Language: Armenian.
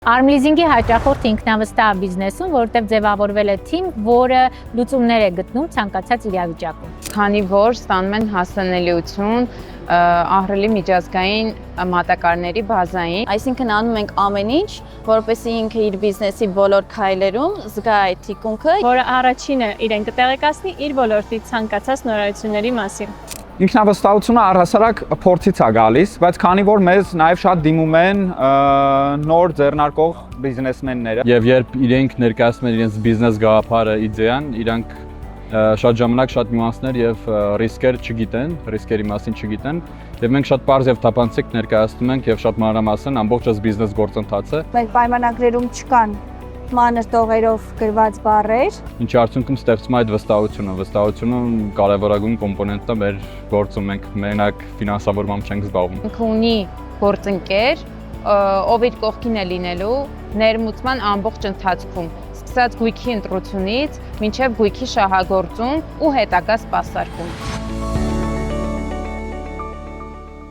Armleasing-ի հաճախորդ ինքնավստահ բիզնեսում, որտեղ ձևավորվել է թիմ, որը լուծումներ է գտնում ցանկացած իրավիճակում։ Քանի որ ստանում են հասանելիություն ահռելի միջազգային մատակարարների բազային, Այսինքն անում ենք ամեն ինչ, որպեսզի ինքը իր բիզնեսի բոլոր քայլերում զգա այդ թիկունքը, որը առաջինը իրեն կտեղեկացնի իր ոլորտի ցանկացած նորությունների մասին։ Ինքնավստահությունը առհասարակ փորձից է գալիս, բայց քանի որ մեզ նաև շատ դիմում են նոր ձեռնարկող բիզնեսմենները Եվ երբ իրենք ներկայացնում են իրենց բիզնես գաղափարը, իդեան, իրանք շատ ժամանակ շատ նյուանսներ եւ ռիսկեր չգիտեն, ռիսկերի մասին չգիտեն, եւ մենք շատ པարզ եւ թափանցիկ ներկայացնում ենք եւ շատ մանրամասն ամբողջ այս բիզնես գործընթացը։ Մեր պայմանագրերում չկան մանր տողերով գրված բառեր։ Ինչի արդյունքում ստեղծում է այդ վստահությունը։ Վստահությունը կարևորագույն կոմպոնենտն է մեր գործում, մենք մենակ ֆինանսավորմամբ չենք զբաղվում։ ինքը ունի գործընկեր, ով իր կողքին է լինելու ներմուծման ամբողջ ընթացքում, սկսած գույքի ընտրությունից մինչև գույքի շահագործում ու հետագա սպասարկում։